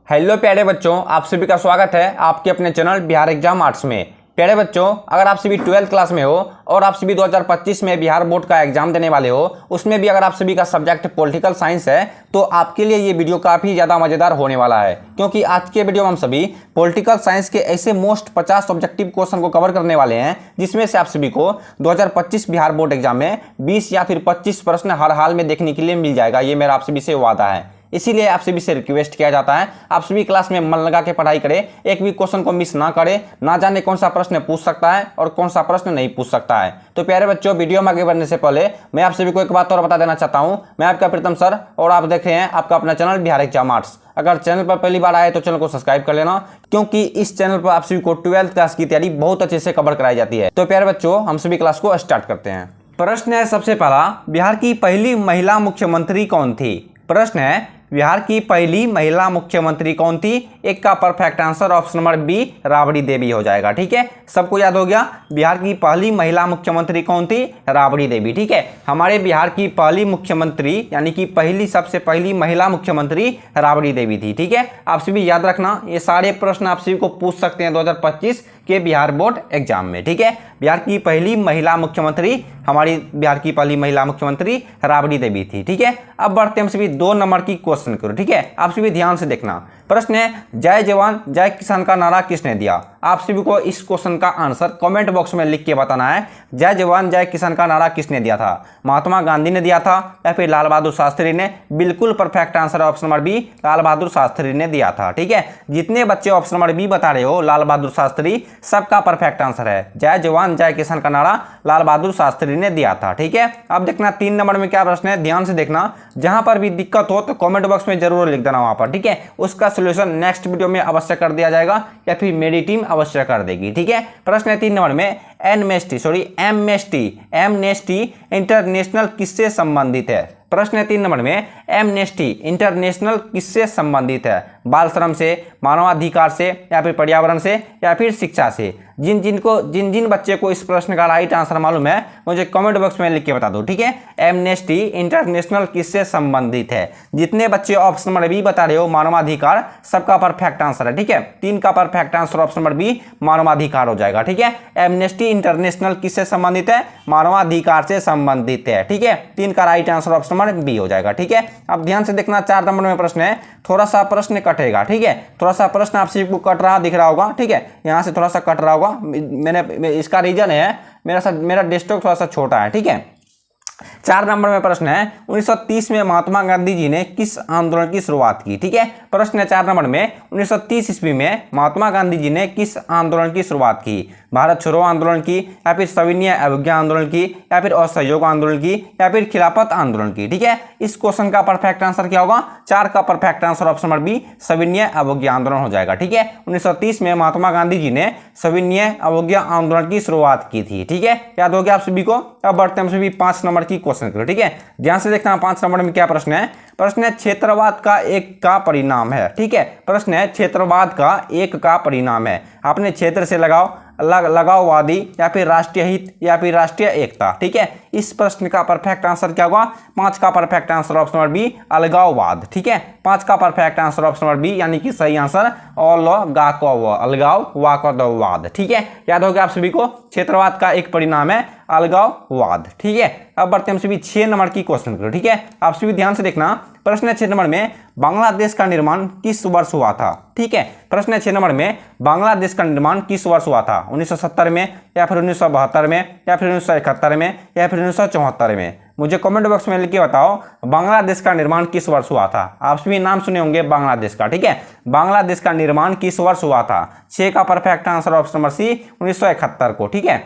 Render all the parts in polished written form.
Hello प्यारे बच्चों, आप सभी का स्वागत है आपके अपने चैनल बिहार एग्जाम आर्ट्स में। प्यारे बच्चों, अगर आप सभी 12th क्लास में हो और आप सभी 2025 में बिहार बोर्ड का एग्जाम देने वाले हो, उसमें भी अगर आप सभी का सब्जेक्ट पॉलिटिकल साइंस है तो आपके लिए ये वीडियो काफ़ी ज़्यादा मज़ेदार होने वाला है, क्योंकि आज के वीडियो में हम सभी पॉलिटिकल साइंस के ऐसे मोस्ट 50 ऑब्जेक्टिव क्वेश्चन को कवर करने वाले हैं जिसमें से आप सभी को 2025 बिहार बोर्ड एग्जाम में 20 या फिर 25 प्रश्न हर हाल में देखने के लिए मिल जाएगा। ये मेरा आप सभी से वादा है, इसीलिए आप सभी से रिक्वेस्ट किया जाता है आप सभी क्लास में मन लगा के पढ़ाई करें, एक भी क्वेश्चन को मिस ना करें। ना जाने कौन सा प्रश्न पूछ सकता है और कौन सा प्रश्न नहीं पूछ सकता है। तो प्यारे बच्चों, वीडियो में आगे बढ़ने से पहले मैं आप सभी को एक बात और बता देना चाहता हूं। मैं आपका प्रीतम सर और आप देख रहे हैं आपका अपना चैनल बिहार एग्जाम आर्ट्स। अगर चैनल पर पहली बार आए तो चैनल को सब्सक्राइब कर लेना, क्योंकि इस चैनल पर आप सभी को 12th क्लास की तैयारी बहुत अच्छे से कवर कराई जाती है। तो प्यारे बच्चों, हम सभी क्लास को स्टार्ट करते हैं। प्रश्न है सबसे पहला, बिहार की पहली महिला मुख्यमंत्री कौन थी? प्रश्न है, बिहार की पहली महिला मुख्यमंत्री कौन थी? एक का perfect answer option number B Rabri Devi हो जाएगा। ठीक है, सबको याद हो गया बिहार की पहली महिला मुख्यमंत्री कौन थी? राबड़ी देवी। ठीक है, हमारे बिहार की पहली मुख्यमंत्री यानी कि पहली सबसे पहली महिला मुख्यमंत्री राबड़ी देवी थी। ठीक है, आप सभी याद रखना, ये सारे प्रश्न आप सभी को पूछ सकते हैं 2025 के बिहार बोर्ड एग्जाम में। ठीक है, बिहार की पहली महिला मुख्यमंत्री, हमारी बिहार की पहली महिला मुख्यमंत्री राबड़ी देवी थी। ठीक है, अब बढ़ते हैं हम सभी 2 नंबर की क्वेश्चन करो। ठीक है, आप सभी ध्यान से देखना। प्रश्न है, जय जवान जय किसान का नारा किसने दिया? आप सभी को इस क्वेश्चन का आंसर कमेंट बॉक्स में लिख के बताना है। जय जवान जय किसान का नारा किसने दिया था? महात्मा गांधी ने दिया था या फिर लाल बहादुर शास्त्री ने? बिल्कुल perfect answer option number B Lal Bahadur Shastri ने दिया था। ठीक है, जितने बच्चे ऑप्शन नंबर बी बता रहे हो लाल बहादुर शास्त्री, सबका परफेक्ट आंसर है। जय जवान जय किसान का नारा लाल बहादुर शास्त्री ने दिया था। ठीक है, अब देखना 3 नंबर में क्या प्रश्न है, ध्यान से देखना। जहां पर भी दिक्कत हो तो कमेंट बॉक्स में जरूर लिख देना वहां पर। ठीक है, उसका सोल्यूशन नेक्स्ट वीडियो में अवश्य कर दिया जाएगा या फिर मेरी टीम अवश्य कर देगी। ठीक है, प्रश्न है 3 नंबर में, एमनेस्टी इंटरनेशनल किससे संबंधित है? प्रश्न है 3 नंबर में, एमनेस्टी इंटरनेशनल किससे संबंधित है? बाल श्रम से, मानवाधिकार से, या फिर पर्यावरण से, या फिर शिक्षा से? जिन बच्चे को इस प्रश्न का राइट आंसर मालूम है मुझे कमेंट बॉक्स में लिख के बता दो। ठीक है, एमनेस्टी इंटरनेशनल किससे संबंधित है? जितने बच्चे ऑप्शन नंबर बी बता रहे हो मानवाधिकार, सबका परफेक्ट आंसर है। ठीक है, 3 का perfect answer option number B मानवाधिकार हो जाएगा। ठीक है, एमनेस्टी इंटरनेशनल किससे संबंधित है? मानवाधिकार से संबंधित है। ठीक है, 3 का right answer option number B हो जाएगा। ठीक है, अब ध्यान से देखना 4 नंबर में प्रश्न है, थोड़ा सा प्रश्न कटेगा। ठीक है, थोड़ा सा प्रश्न आप सभी को कट रहा दिख रहा होगा। ठीक है, यहाँ से थोड़ा सा कट रहा होगा, इसका रीजन है मेरा डेस्कटॉप थोड़ा सा छोटा है। ठीक है, 4 नंबर में प्रश्न है, 1930 में महात्मा गांधी जी ने किस आंदोलन की शुरुआत की? ठीक है, प्रश्न है 4 नंबर में, 1930 ईस्वी में महात्मा गांधी जी ने किस आंदोलन की शुरुआत की? भारत छोड़ो आंदोलन की, या फिर सविनय अवज्ञा आंदोलन की, या फिर असहयोग आंदोलन की, या फिर खिलाफत आंदोलन की? ठीक है, इस क्वेश्चन का परफेक्ट आंसर क्या होगा? 4 का perfect answer option number B सविनय अवज्ञा आंदोलन हो जाएगा। ठीक है, 1930 में महात्मा गांधी जी ने सविनय अवज्ञा आंदोलन की शुरुआत की थी। ठीक है, याद हो गया आप सभी को। अब बढ़ते हैं हम सभी 5 नंबर की क्वेश्चन करो। ठीक है, ध्यान से देखना 5 नंबर में क्या प्रश्न है। प्रश्न है, क्षेत्रवाद का एक का परिणाम है। ठीक है, प्रश्न है, क्षेत्रवाद का एक का परिणाम है। आपने क्षेत्र से लगाववादी, या फिर राष्ट्रीय हित, या फिर राष्ट्रीय एकता? ठीक है, इस प्रश्न का परफेक्ट आंसर क्या होगा? 5 का perfect answer option number B अलगाववाद। ठीक है, 5 का perfect answer option number B यानी कि सही आंसर अलगाववाद। ठीक है, याद हो गया आप सभी को, क्षेत्रवाद का एक परिणाम है अलगाववाद। ठीक है, अब बढ़ते हैं हम सभी 6 नंबर की क्वेश्चन करो। ठीक है, आप सभी ध्यान से देखना। प्रश्न है 6 नंबर में, बांग्लादेश का निर्माण किस वर्ष हुआ था? ठीक है, प्रश्न है 6 नंबर में, बांग्लादेश का निर्माण किस वर्ष हुआ था? 1970 में, या फिर 1972 में, या फिर 1971 में, या फिर 1974 में? मुझे कमेंट बॉक्स में लिख के बताओ बांग्लादेश का निर्माण किस वर्ष हुआ था। आप सभी नाम सुने होंगे बांग्लादेश का। ठीक है, बांग्लादेश का निर्माण किस वर्ष हुआ था? 6 का perfect answer option number C 1971 को। ठीक है,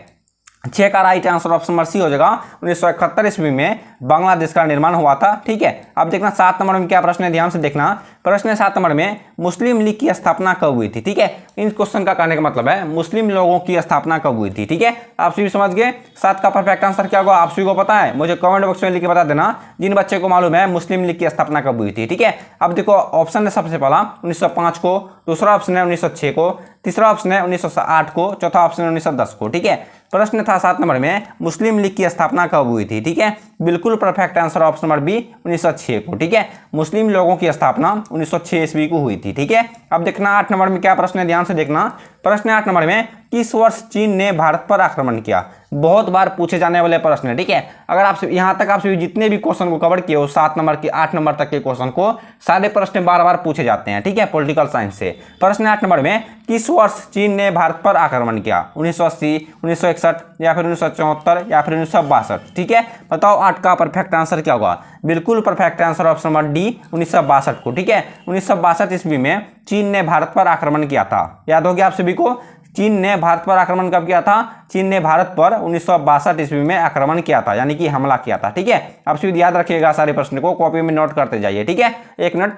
6 का right answer option number C हो जाएगा। 1971 ईस्वी में बांग्लादेश का निर्माण हुआ था। ठीक है, अब देखना 7 नंबर में क्या प्रश्न है, ध्यान से देखना। प्रश्न है 7 नंबर में, मुस्लिम लीग की स्थापना कब हुई थी? ठीक है, इन क्वेश्चन का कहने का मतलब है मुस्लिम लोगों की स्थापना कब हुई थी। ठीक है, आप सभी समझ गए। 7 का परफेक्ट आंसर क्या होगा आप सभी को पता है? मुझे कमेंट बॉक्स में लिख के बता देना जिन बच्चे को मालूम है मुस्लिम लीग की स्थापना कब हुई थी। ठीक है, अब देखो ऑप्शन है सबसे पहला 1905 को, दूसरा ऑप्शन है 1906 को, तीसरा ऑप्शन है 1908 को, चौथा ऑप्शन है 1910 को। ठीक है, प्रश्न था 7 नंबर में, मुस्लिम लीग की स्थापना कब हुई थी? ठीक है, बिल्कुल perfect answer option number B 1906 को। ठीक है, मुस्लिम लोगों की स्थापना 1906 ईस्वी को हुई थी। ठीक है, अब देखना 8 नंबर में क्या प्रश्न है, ध्यान से देखना। प्रश्न 8 नंबर में, किस वर्ष चीन ने भारत पर आक्रमण किया? बहुत बार पूछे जाने वाले प्रश्न है। ठीक है, अगर आप यहाँ तक आप जितने भी क्वेश्चन को कवर किए हो 7 नंबर के 8 नंबर तक के क्वेश्चन को, सारे प्रश्न बार बार पूछे जाते हैं। ठीक है, पॉलिटिकल साइंस से। प्रश्न 8 नंबर में, किस वर्ष चीन ने भारत पर आक्रमण किया? 1980, 1961 या फिर 1974 या फिर 1962? ठीक है, बताओ 8 का परफेक्ट आंसर क्या होगा? बिल्कुल perfect answer option number D 1962 को। ठीक है, 1962 ईस्वी में चीन ने भारत पर आक्रमण किया था। याद हो गया आप सभी को? चीन ने भारत पर आक्रमण कब किया था? चीन ने भारत पर 1962 ईस्वी में आक्रमण किया था, यानी कि हमला किया था। ठीक है, आप सभी याद रखिएगा, सारे प्रश्न को कॉपी में नोट करते जाइए। ठीक है, एक मिनट।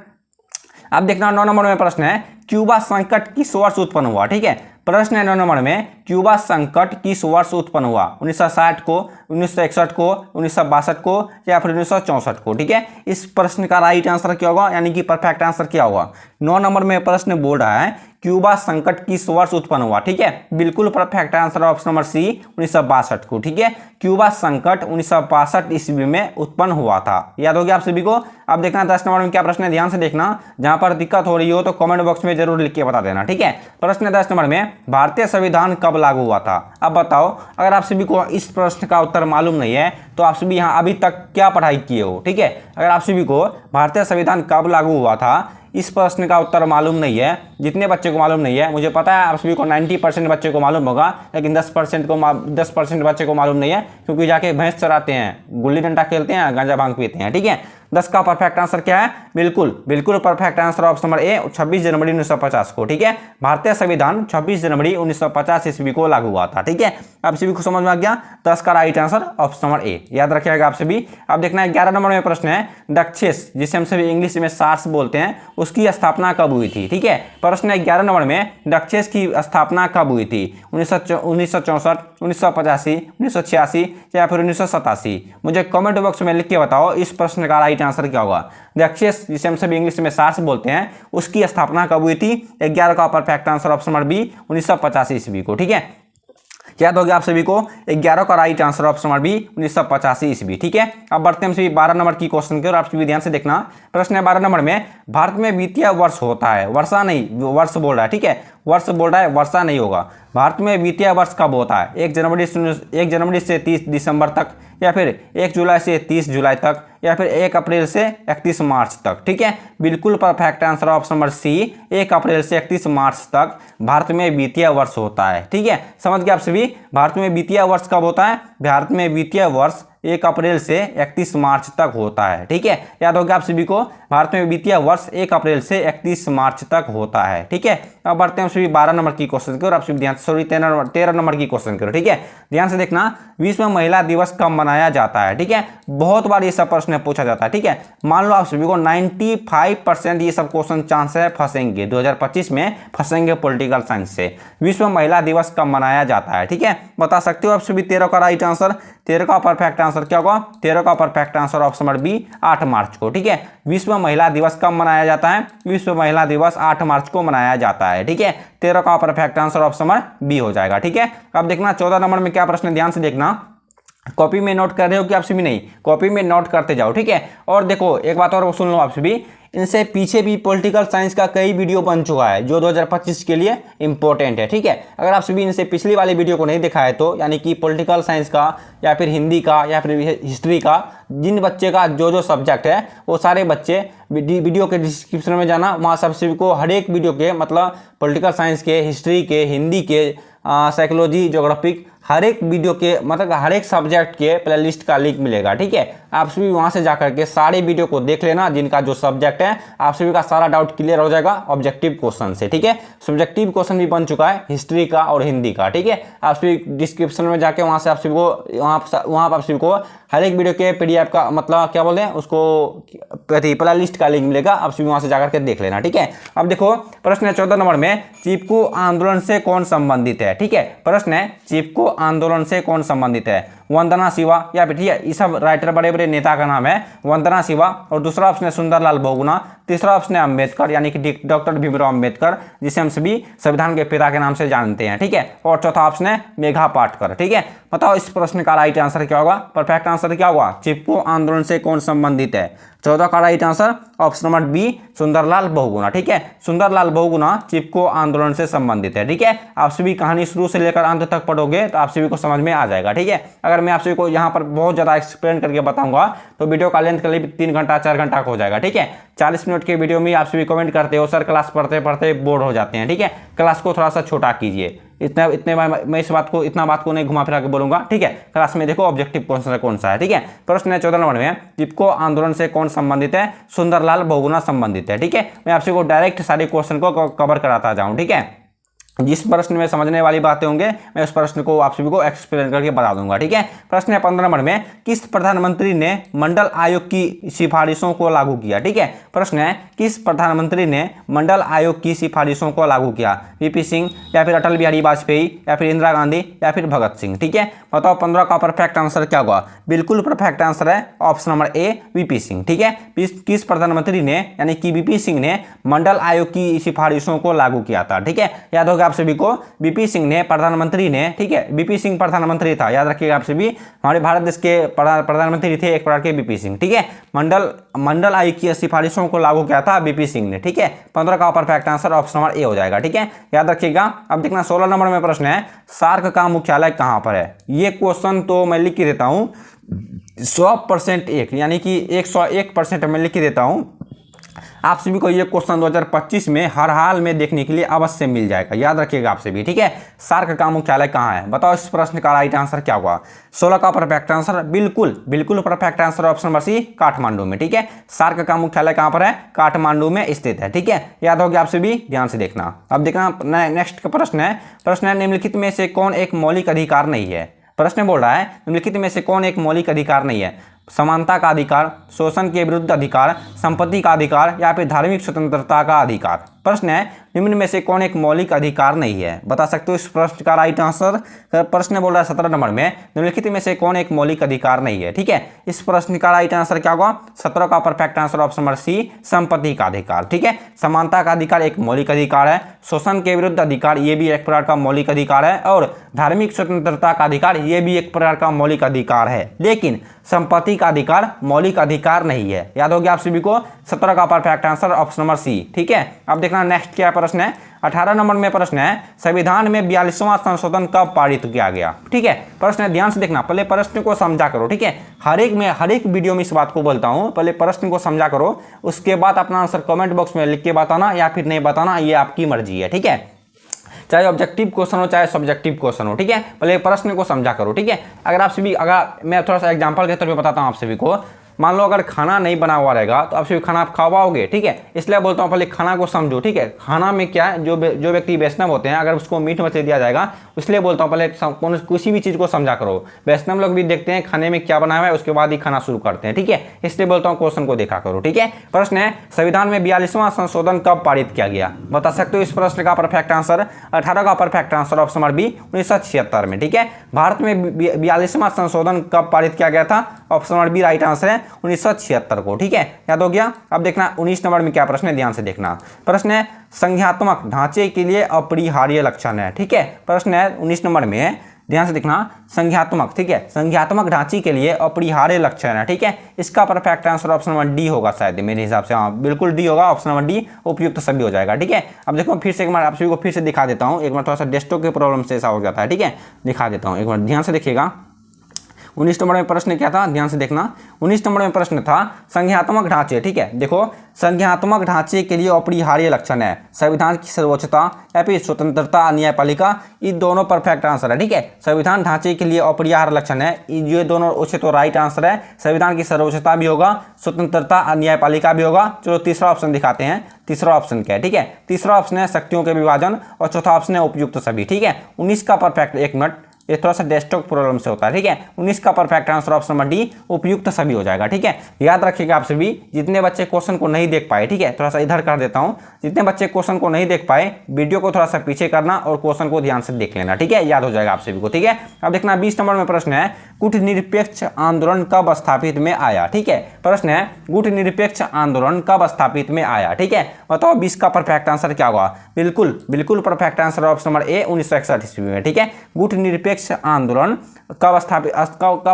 अब देखना 9 नंबर में प्रश्न है, क्यूबा संकट किस वर्ष उत्पन्न हुआ? ठीक है, प्रश्न है 9 नंबर में, क्यूबा संकट किस वर्ष उत्पन्न हुआ? 1960 को, 1961 को, 1962 को या फिर 1964 को? ठीक है, इस प्रश्न का राइट आंसर क्या होगा, यानी कि परफेक्ट आंसर क्या होगा? 9 नंबर में प्रश्न बोल रहा है क्यूबा संकट किस वर्ष उत्पन्न हुआ? ठीक है, बिल्कुल perfect answer option number C 1962 को। ठीक है, क्यूबा संकट 1962 ईस्वी में उत्पन्न हुआ था। याद हो गया आप सभी को? अब देखना 10 नंबर में क्या प्रश्न है, ध्यान से देखना। जहां पर दिक्कत हो रही हो तो कमेंट बॉक्स में जरूर लिख के बता देना। ठीक है, प्रश्न 10 नंबर में, भारतीय संविधान कब लागू हुआ था? अब बताओ, अगर आप सभी को इस प्रश्न का उत्तर मालूम नहीं है तो आप सभी यहाँ अभी तक क्या पढ़ाई किए हो? ठीक है, अगर आप सभी को भारतीय संविधान कब लागू हुआ था इस प्रश्न का उत्तर मालूम नहीं है, जितने बच्चे को मालूम नहीं है, मुझे पता है आप सभी को 90% बच्चे को मालूम होगा, लेकिन 10% बच्चे को मालूम नहीं है, क्योंकि जाके भैंस चराते हैं, गुल्ली डंडा खेलते हैं, गांजा भांग पीते हैं। ठीक है, 10 का परफेक्ट आंसर क्या है? बिल्कुल perfect answer option number A 26 जनवरी 1950 को। ठीक है, भारतीय संविधान 26 जनवरी 1950 ईस्वी को लागू हुआ था। ठीक है, आप सभी को समझ में आ गया? 10 का right answer option number A, याद रखिएगा आप सभी। अब देखना 11 नंबर में प्रश्न है, दक्षेस जिसे हम सभी इंग्लिश में सार्स बोलते हैं, उसकी स्थापना कब हुई थी? ठीक है, प्रश्न है 11 नंबर में, दक्षेस की स्थापना कब हुई थी? 1964, 1985, 1986 या फिर 1987? मुझे कमेंट बॉक्स में लिख के बताओ इस प्रश्न का राइट आंसर क्या होगा। दक्षेस जिसे हम सभी इंग्लिश में सार्स बोलते हैं, उसकी स्थापना कब हुई थी? 11 का perfect answer option number B 1985 ईस्वी को। ठीक है, याद हो गया आप सभी को? 11 का right answer option number B 1985 ईस्वी। ठीक है, अब बढ़ते हैं हम सभी 12 नंबर की क्वेश्चन की और आप सभी ध्यान से देखना। प्रश्न है 12 नंबर में, भारत में वित्तीय वर्ष होता है, वर्षा नहीं, वर्ष बोल रहा है। ठीक है, वर्ष बोल रहा है, वर्षा नहीं होगा। भारत में वित्तीय वर्ष कब होता है? 1 जनवरी से 30 दिसंबर तक, या फिर 1 जुलाई से 30 जुलाई तक, या फिर 1 अप्रैल से 31 मार्च तक? ठीक है, बिल्कुल perfect answer option number C 1 अप्रैल से 31 मार्च तक भारत में वित्तीय वर्ष होता है। ठीक है, समझ गए आप सभी? भारत में वित्तीय वर्ष कब होता है? भारत में वित्तीय वर्ष 1 अप्रैल से 31 मार्च तक होता है। ठीक है, याद होगा आप सभी को? भारत में वित्तीय वर्ष 1 अप्रैल से 31 मार्च तक होता है। ठीक है, अब बढ़ते हैं सभी 12 नंबर की क्वेश्चन की और आप सभी ध्यान से, सॉरी 13 नंबर की क्वेश्चन करो। ठीक है, ध्यान से देखना, विश्व महिला दिवस कब मनाया जाता है? ठीक है, बहुत बार ये सब प्रश्न पूछा जाता है। ठीक है, मान लो आप सभी को 95% ये सब क्वेश्चन चांस है फंसेंगे, 2025 में फंसेंगे पॉलिटिकल साइंस से। विश्व महिला दिवस कब मनाया जाता है? ठीक है, बता सकते हो आप सभी 13 का राइट आंसर? 13 का परफेक्ट आंसर क्या होगा? 13 का perfect answer option number B 8 मार्च को। ठीक है, विश्व महिला दिवस कब मनाया जाता है? विश्व महिला दिवस 8 मार्च को मनाया जाता है। ठीक है, 13 का perfect answer option number B हो जाएगा। ठीक है, अब देखना 14 नंबर में क्या प्रश्न है, ध्यान से देखना। कॉपी में नोट कर रहे हो कि आप सभी? नहीं, कॉपी में नोट करते जाओ। ठीक है, और देखो एक बात और सुन लो आप सभी, इनसे पीछे भी पॉलिटिकल साइंस का कई वीडियो बन चुका है जो 2025 के लिए इंपॉर्टेंट है। ठीक है, अगर आप सभी इनसे पिछली वाली वीडियो को नहीं देखा है तो, यानी कि पॉलिटिकल साइंस का या फिर हिंदी का या फिर हिस्ट्री का, जिन बच्चे का जो सब्जेक्ट है वो सारे बच्चे वीडियो के डिस्क्रिप्शन में जाना, वहाँ सब सभी को हर एक वीडियो के, मतलब पॉलिटिकल साइंस के, हिस्ट्री के, हिंदी के, साइकोलॉजी, ज्योग्राफिक, हर एक वीडियो के, मतलब हर एक सब्जेक्ट के प्लेलिस्ट का लिंक मिलेगा। ठीक है, आप सभी वहां से जाकर के सारे वीडियो को देख लेना, जिनका जो सब्जेक्ट है, आप सभी का सारा डाउट क्लियर हो जाएगा ऑब्जेक्टिव क्वेश्चन से। ठीक है, सब्जेक्टिव क्वेश्चन भी बन चुका है हिस्ट्री का और हिंदी का। ठीक है, आप सभी डिस्क्रिप्शन में जाके वहां से आप सभी को वहां आप सभी को हर एक वीडियो के PDF का, मतलब क्या बोलते हैं उसको, प्ले लिस्ट का लिंक मिलेगा, आप सभी वहां से जाकर के देख लेना। ठीक है, अब देखो प्रश्न है 14 नंबर में, चिपको आंदोलन से कौन संबंधित है? ठीक है, प्रश्न है चिपको आंदोलन से कौन संबंधित है? वंदना शिवा, या फिर ठीक है, ये सब राइटर बड़े बड़े नेता का नाम है, वंदना शिवा, और दूसरा ऑप्शन है सुंदरलाल बहुगुणा, तीसरा ऑप्शन है अम्बेडकर, यानी कि डॉक्टर भीमराव अम्बेडकर, जिसे हम सभी संविधान के पिता के नाम से जानते हैं, ठीक है। और चौथा ऑप्शन है मेघा पाटकर, ठीक है। बताओ इस प्रश्न का राइट आंसर क्या होगा, परफेक्ट आंसर क्या होगा, चिपको आंदोलन से कौन संबंधित है। 14 का right answer option number B Sundarlal Bahuguna, ठीक है। सुंदरलाल बहुगुणा चिपको आंदोलन से संबंधित है, ठीक है। आप सभी कहानी शुरू से लेकर अंत तक पढ़ोगे तो आप सभी को समझ में आ जाएगा, ठीक है। अगर मैं आप सभी को यहाँ पर बहुत ज़्यादा एक्सप्लेन करके बताऊंगा तो वीडियो का लेंथ करीब 3 घंटा 4 घंटा हो जाएगा, ठीक है। 40 मिनट के वीडियो में आप सभी कमेंट करते हो सर क्लास पढ़ते पढ़ते बोर हो जाते हैं, ठीक है। क्लास को थोड़ा सा छोटा कीजिए, इतने मैं इस बात को नहीं घुमा फिरा के बोलूंगा, ठीक है। क्लास में देखो ऑब्जेक्टिव क्वेश्चन कौन सा है, ठीक है। प्रश्न है 14 नंबर में, चिपको आंदोलन से कौन संबंधित है, सुंदरलाल बहुगुणा संबंधित है, ठीक है। मैं आपसे को डायरेक्ट सारे क्वेश्चन को कवर कराता जाऊं, ठीक है। जिस प्रश्न में समझने वाली बातें होंगे मैं उस प्रश्न को आप सभी को एक्सप्लेन करके बता दूंगा, ठीक है। प्रश्न है 15 नंबर में, किस प्रधानमंत्री ने मंडल आयोग की सिफारिशों को लागू किया, ठीक है। प्रश्न है किस प्रधानमंत्री ने मंडल आयोग की सिफारिशों को लागू किया, वीपी सिंह या फिर अटल बिहारी वाजपेयी या फिर इंदिरा गांधी या फिर भगत सिंह, ठीक है। बताओ 15 का परफेक्ट आंसर क्या होगा, बिल्कुल परफेक्ट आंसर है option number A VP Singh, ठीक है। किस प्रधानमंत्री ने यानी कि वीपी सिंह ने मंडल आयोग की सिफारिशों को लागू किया था, ठीक है। याद होगा आप सभी को वीपी सिंह ने प्रधानमंत्री ने, ठीक है, वीपी सिंह प्रधानमंत्री था, याद रखिएगा आप सभी, हमारे भारत देश के प्रधानमंत्री थे एक प्रकार के वीपी सिंह, ठीक है। मंडल आयोग की सिफारिशों को लागू किया था वीपी सिंह ने, ठीक है। 15 का perfect answer option number A हो जाएगा, ठीक है। याद रखिएगा। अब देखना 16 नंबर में प्रश्न है, सार्क का मुख्यालय कहां पर है। ये क्वेश्चन तो मैं लिख के देता हूं 100% एक, यानी कि 101% मैं लिख के देता हूं। आप सभी को ये क्वेश्चन 2025 में हर हाल में देखने के लिए अवश्य मिल जाएगा, याद रखिएगा आप सभी, ठीक है। सार्क का मुख्यालय कहाँ है, बताओ इस प्रश्न का राइट आंसर क्या होगा। 16 का परफेक्ट आंसर बिल्कुल perfect answer option number C Kathmandu में, ठीक है। सार्क का मुख्यालय कहाँ पर है, काठमांडू में स्थित है, ठीक है। याद होगा आप सभी, ध्यान से देखना। अब देखना नेक्स्ट का प्रश्न है निम्नलिखित में से कौन एक मौलिक अधिकार नहीं है। प्रश्न बोल रहा है निम्नलिखित में से कौन एक मौलिक अधिकार नहीं है, समानता का अधिकार, शोषण के विरुद्ध अधिकार, संपत्ति का अधिकार या फिर धार्मिक स्वतंत्रता का अधिकार। प्रश्न है निम्न में से कौन एक मौलिक अधिकार नहीं है, बता सकते हो इस प्रश्न का राइट आंसर। प्रश्न बोल रहा है 17 नंबर में, निम्नलिखित में से कौन एक मौलिक अधिकार नहीं है, ठीक है। इस प्रश्न का राइट आंसर क्या होगा, 17 का perfect answer option number C संपत्ति का अधिकार, ठीक है। समानता का अधिकार एक मौलिक अधिकार है, शोषण के विरुद्ध अधिकार ये भी एक प्रकार का मौलिक अधिकार है, और धार्मिक स्वतंत्रता का अधिकार ये भी एक प्रकार का मौलिक अधिकार है, लेकिन संपत्ति का अधिकार मौलिक अधिकार नहीं है। याद हो गया आप सभी को, 17 का perfect answer option number C, ठीक है। अब देखना नेक्स्ट क्या प्रश्न है, 18 नंबर में प्रश्न है, संविधान में 42वां संशोधन कब पारित किया गया, ठीक है। प्रश्न है, ध्यान से देखना, पहले प्रश्न को समझा करो, ठीक है। हर एक वीडियो में इस बात को बोलता हूं, पहले प्रश्न को समझा करो, उसके बाद अपना आंसर कमेंट बॉक्स में लिख के बताना या फिर नहीं बताना, ये आपकी मर्जी है, ठीक है। चाहे ऑब्जेक्टिव क्वेश्चन हो चाहे सब्जेक्टिव क्वेश्चन हो, ठीक है। पहले प्रश्न को समझा करो, ठीक है। अगर मैं थोड़ा सा एग्जांपल के तौर पे बताता हूं आप सभी को, मान लो अगर खाना नहीं बना हुआ रहेगा तो आप सभी खाना आप खवाओगे, ठीक है। इसलिए बोलता हूँ पहले खाना को समझो, ठीक है। खाना में क्या है, जो व्यक्ति वैष्णव होते हैं अगर उसको मीट मछली दिया जाएगा, इसलिए बोलता हूँ पहले किसी भी चीज़ को समझा करो। वैष्णव लोग भी देखते हैं खाने में क्या बना हुआ है, उसके बाद ही खाना शुरू करते हैं, ठीक है। इसलिए बोलता हूँ क्वेश्चन को देखा करो, ठीक है। प्रश्न है, संविधान में 42वां संशोधन कब पारित किया गया, बता सकते हो इस प्रश्न का परफेक्ट आंसर। 18 का perfect answer option number B 1976 में, ठीक है। भारत में 42वां संशोधन कब पारित किया गया था, option number B right answer है 1976 को, ठीक है। याद हो गया। अब देखना 19 नंबर में क्या प्रश्न है, ध्यान से देखना। प्रश्न है, संज्ञात्मक ढांचे के लिए अपरिहार्य लक्षण है, ठीक है। प्रश्न है 19 नंबर में, ध्यान से देखना, संज्ञात्मक, ठीक है, संज्ञात्मक ढांचे के लिए अपरिहार्य लक्षण है, ठीक है। इसका perfect answer option number D होगा शायद, मेरे हिसाब से, हाँ बिल्कुल डी होगा, ऑप्शन नंबर डी उपयुक्त सभी हो जाएगा, ठीक है। अब देखो फिर से एक बार आप सभी को फिर से दिखा देता हूँ, एक बार थोड़ा सा डेस्कटॉप के प्रॉब्लम से ऐसा हो जाता है, ठीक है। दिखा देता हूँ एक बार, ध्यान से देखिएगा। 19 नंबर में प्रश्न क्या था, ध्यान से देखना। 19 नंबर में प्रश्न था संज्ञात्मक ढांचे, ठीक है। देखो संज्ञात्मक ढांचे के लिए अपरिहार्य लक्षण है संविधान की सर्वोच्चता या फिर स्वतंत्रता, न्यायपालिका, ये दोनों परफेक्ट आंसर है, ठीक है। संविधान ढांचे के लिए अपरिहार्य लक्षण है, ये दोनों उसे तो राइट आंसर है। संविधान की सर्वोच्चता भी होगा, स्वतंत्रता, न्यायपालिका भी होगा। चलो तीसरा ऑप्शन दिखाते हैं, तीसरा ऑप्शन क्या है, ठीक है। तीसरा ऑप्शन है शक्तियों के विभाजन और चौथा ऑप्शन है उपयुक्त सभी, ठीक है। 19 का परफेक्ट, एक मिनट, ये थोड़ा सा डेस्कटॉप प्रॉब्लम से होता है, ठीक है। 19 का perfect answer option number D उपयुक्त सभी हो जाएगा, ठीक है। याद रखिएगा आप सभी, जितने बच्चे क्वेश्चन को नहीं देख पाए, ठीक है, थोड़ा सा इधर कर देता हूं, जितने बच्चे क्वेश्चन को नहीं देख पाए वीडियो को थोड़ा सा पीछे करना और क्वेश्चन को ध्यान से देख लेना, ठीक है, याद हो जाएगा आप सभी को, ठीक है। अब देखना 20 नंबर में प्रश्न है, कूटनिरपेक्ष आंदोलन कब स्थापित में आया, ठीक है। प्रश्न है गुटनिरपेक्ष आंदोलन कब स्थापित में आया। ठीक है, बताओ 20 का परफेक्ट आंसर क्या होगा। बिल्कुल बिल्कुल perfect answer option number A 1961 ईस्वी में। ठीक है, गुटनिरपेक्ष आंदोलन कब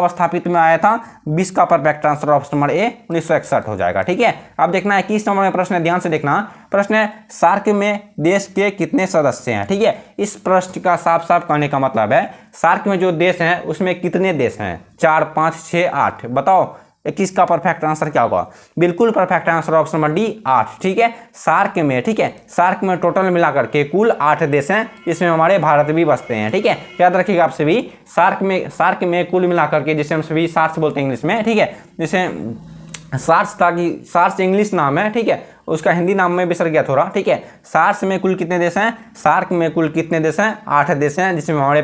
स्थापित में आया था। 20 का perfect answer option number A 1961 हो जाएगा। ठीक है, अब देखना 21 नंबर में प्रश्न है, ध्यान से देखना। प्रश्न है सार्क में देश के कितने सदस्य हैं। ठीक है, इस प्रश्न का साफ साफ कहने का मतलब है सार्क में जो देश हैं उसमें कितने देश हैं, 4 5 6 8। बताओ 21 का परफेक्ट आंसर क्या होगा। बिल्कुल perfect answer option number D 8। ठीक है, सार्क में, ठीक है, सार्क में टोटल मिलाकर के कुल 8 देश हैं, इसमें हमारे भारत भी बसते हैं। ठीक है, याद रखिएगा आप सभी, सार्क में कुल मिलाकर के, जिसे हम सभी सार्स बोलते हैं इंग्लिश में। ठीक है, जैसे सार्स था कि सार्स इंग्लिश नाम है। ठीक है, उसका हिंदी नाम में बिसर गया थोड़ा। ठीक है, सार्स में कुल कितने देश हैं, सार्क में कुल कितने देश हैं, 8 देश हैं, जिसमें हमारे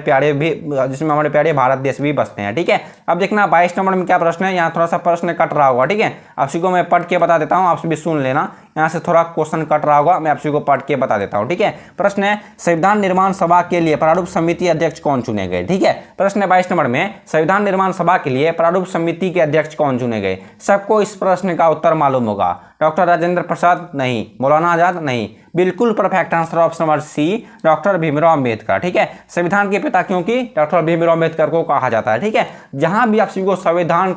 प्यारे भारत देश भी बसते हैं। ठीक है, अब देखना 22 नंबर में क्या प्रश्न है। यहाँ थोड़ा सा प्रश्न कट रहा होगा। ठीक है, आप सभी को मैं पढ़ के बता देता हूँ, आप सभी सुन लेना, यहाँ से थोड़ा क्वेश्चन कट रहा होगा, मैं आप सभी को पढ़ के बता देता हूँ। ठीक है, प्रश्न है संविधान निर्माण सभा के लिए प्रारूप समिति अध्यक्ष कौन चुने गए। ठीक है, प्रश्न है 22 नंबर में संविधान निर्माण सभा के लिए प्रारूप समिति के अध्यक्ष कौन चुने गए। सबको इस प्रश्न का उत्तर मालूम होगा। डॉक्टर राजेंद्र प्रसाद नहीं, मौलाना आजाद नहीं, बिल्कुल perfect answer option number C doctor Bhimrao Ambedkar. ठीक है, संविधान के पिता क्योंकि डॉक्टर भीमराव अंबेडकर को कहा जाता है। ठीक है, जहां भी आप सभी को संविधान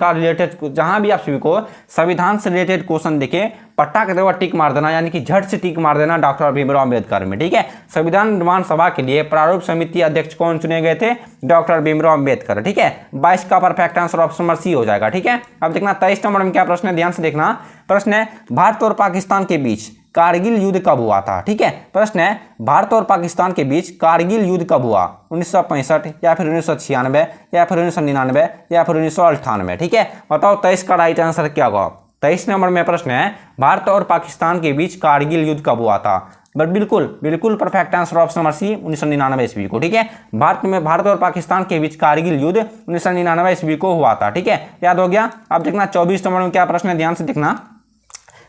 से रिलेटेड क्वेश्चन दिखे, पट्टा के देवा टिक मार देना, यानी कि झट से टिक मार देना डॉक्टर भीमराव अंबेडकर में। ठीक है, संविधान निर्माण सभा के लिए प्रारूप समिति अध्यक्ष कौन चुने गए थे, डॉक्टर भीमराव अंबेडकर। ठीक है, 22 का perfect answer option number C हो जाएगा। ठीक है, अब देखना 23 नंबर में क्या प्रश्न है, ध्यान से देखना। प्रश्न है भारत और पाकिस्तान के बीच कारगिल युद्ध कब हुआ था। ठीक है, प्रश्न है भारत और पाकिस्तान के बीच कारगिल युद्ध कब हुआ, 1965 या फिर 1996 या फिर 1999 या फिर 1998। ठीक है, बताओ 23 का राइट आंसर क्या होगा। 23 नंबर में प्रश्न है भारत और पाकिस्तान के बीच कारगिल युद्ध कब हुआ था। बट बिल्कुल perfect answer option number C 1999 ईस्वी को। ठीक है, भारत और पाकिस्तान के बीच कारगिल युद्ध 1999 ईस्वी को हुआ था। ठीक है, याद हो गया। अब देखना 24 नंबर में क्या प्रश्न है, ध्यान से देखना।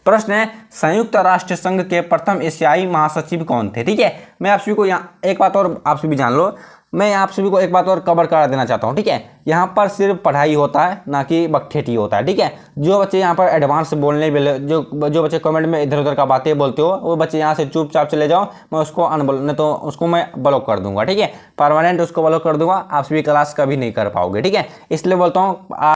प्रश्न है संयुक्त राष्ट्र संघ के प्रथम एशियाई महासचिव कौन थे। ठीक है, मैं आप सभी को यहाँ एक बात और आप सभी जान लो, मैं आप सभी को एक बात और कवर करा देना चाहता हूँ। ठीक है, यहाँ पर सिर्फ पढ़ाई होता है, ना कि बकठेठी होता है। ठीक है, जो बच्चे यहाँ पर एडवांस बोलने जो बच्चे कमेंट में इधर उधर का बातें बोलते हो, वो बच्चे यहाँ से चुपचाप चले जाओ, मैं उसको नहीं तो उसको मैं ब्लॉक कर दूंगा। ठीक है, परमानेंट उसको ब्लॉक कर दूंगा, आप सभी क्लास कभी नहीं कर पाओगे। ठीक है, इसलिए बोलता हूँ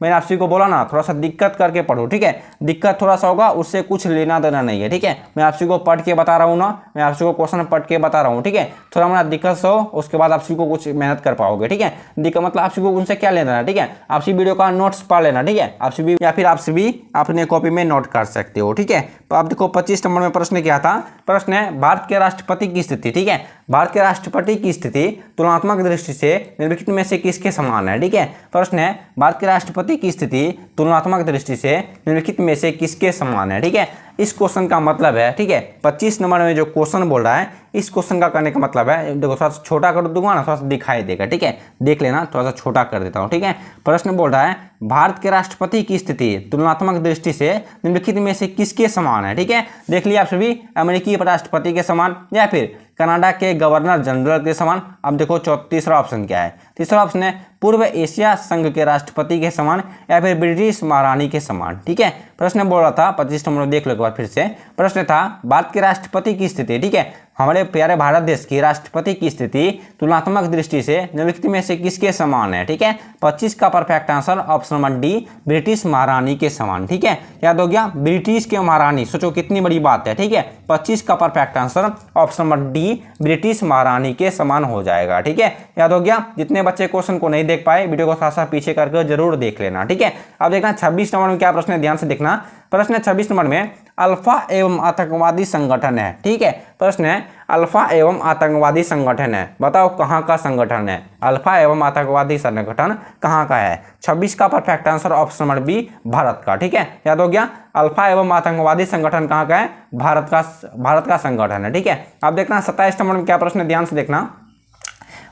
मैंने आप सभी को बोला ना, थोड़ा सा दिक्कत करके पढ़ो। ठीक है, दिक्कत थोड़ा सा होगा, उससे कुछ लेना देना नहीं है। ठीक है, मैं आप सभी को पढ़ के बता रहा हूँ ना, मैं आप सभी को क्वेश्चन पढ़ के बता रहा हूँ। ठीक है, थोड़ा मेरा दिक्कत से हो, उसके बाद आप सभी को कुछ मेहनत कर पाओगे। ठीक है, दिक्कत मतलब आप सभी को उनसे क्या लेना है। ठीक है, आप सभी वीडियो का नोट्स पढ़ लेना। ठीक है, आप सभी या फिर आप सभी अपने कॉपी में नोट कर सकते हो। ठीक है, तो आप देखो 25 नंबर में प्रश्न क्या था। प्रश्न है भारत के राष्ट्रपति की स्थिति। ठीक है, भारत के राष्ट्रपति की स्थिति तुलनात्मक दृष्टि से निम्नलिखित में से किसके समान है। ठीक है, प्रश्न है भारत के राष्ट्रपति की स्थिति तुलनात्मक दृष्टि से निम्नलिखित में से किसके समान है। ठीक है, इस क्वेश्चन का मतलब है, ठीक है, 25 नंबर में जो क्वेश्चन बोल रहा है, इस क्वेश्चन का करने का मतलब है, देखो थोड़ा सा छोटा कर दूंगा ना, थोड़ा सा दिखाई देगा। ठीक है, देख लेना, थोड़ा सा छोटा कर देता हूँ। ठीक है, प्रश्न बोल रहा है भारत के राष्ट्रपति की स्थिति तुलनात्मक दृष्टि से निम्नलिखित में से किसके समान है। ठीक है, देख लिया आप सभी, अमेरिकी राष्ट्रपति के समान या फिर कनाडा के गवर्नर जनरल के समान। अब देखो तीसरा ऑप्शन क्या है। तीसरा ऑप्शन है पूर्व एशिया संघ के राष्ट्रपति के समान या फिर ब्रिटिश महारानी के समान। ठीक है, प्रश्न बोल रहा था 25 नंबर देख लो एक बार फिर से। प्रश्न था भारत के राष्ट्रपति की स्थिति, ठीक है, हमारे प्यारे भारत देश की राष्ट्रपति की स्थिति तुलनात्मक दृष्टि से निम्नलिखित में से किसके समान है? ठीक है, 25 का perfect answer option number D, British महारानी के समान। ठीक है, याद हो गया, ब्रिटिश के महारानी, सोचो कितनी बड़ी बात है। ठीक है, 25 का perfect answer option number D, British महारानी के समान हो जाएगा। ठीक है, याद हो गया। जितने बच्चे क्वेश्चन को नहीं देख पाए, वीडियो को साथ साथ पीछे करके जरूर देख लेना। ठीक है, अब देखना 26 नंबर में क्या प्रश्न है, ध्यान से देखना। प्रश्न 26 नंबर में अल्फा एवं आतंकवादी संगठन है। ठीक है, प्रश्न है अल्फा एवं आतंकवादी संगठन है, बताओ कहाँ का संगठन है? अल्फा एवं आतंकवादी संगठन कहाँ का है? 26 का perfect answer option number B, Bharat का। ठीक है, याद हो गया, अल्फा एवं आतंकवादी संगठन कहाँ का है? भारत का संगठन है। ठीक है, अब देखना 27 नंबर में क्या प्रश्न है, ध्यान से देखना।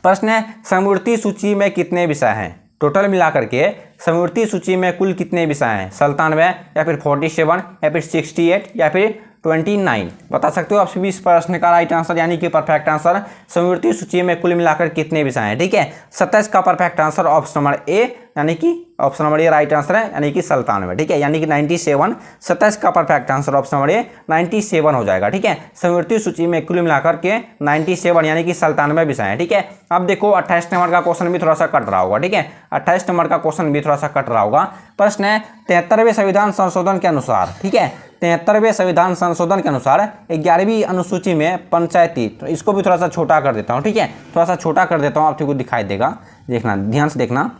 प्रश्न है समवर्ती सूची में कितने विषय हैं? टोटल मिलाकर के समवर्ती सूची में कुल कितने विषय हैं? 97 या फिर 47 या फिर 68 या फिर 29? बता सकते हो आप सभी इस प्रश्न का राइट आंसर यानी कि परफेक्ट आंसर समवर्ती सूची में कुल मिलाकर कितने विषय हैं? ठीक है, 27 का perfect answer option number A यानी कि option number A right answer है, यानी कि 97। ठीक है, यानी कि 97, 27 का perfect answer option number A 97 हो जाएगा। ठीक है, समवर्ती सूची में कुल मिलाकर के 97 यानी कि 97 विषय हैं। ठीक है, अब देखो 28 नंबर का क्वेश्चन भी थोड़ा सा कट रहा होगा। ठीक है, 28 नंबर का क्वेश्चन भी थोड़ा सा कट रहा होगा। प्रश्न है 73वें संविधान संशोधन के अनुसार, ठीक है, 73वें संविधान संशोधन के अनुसार 11वीं अनुसूची में पंचायती, तो इसको भी थोड़ा सा छोटा कर देता हूँ। ठीक है, थोड़ा सा छोटा कर देता हूँ, आप को दिखाई देगा, देखना ध्यान से देखना।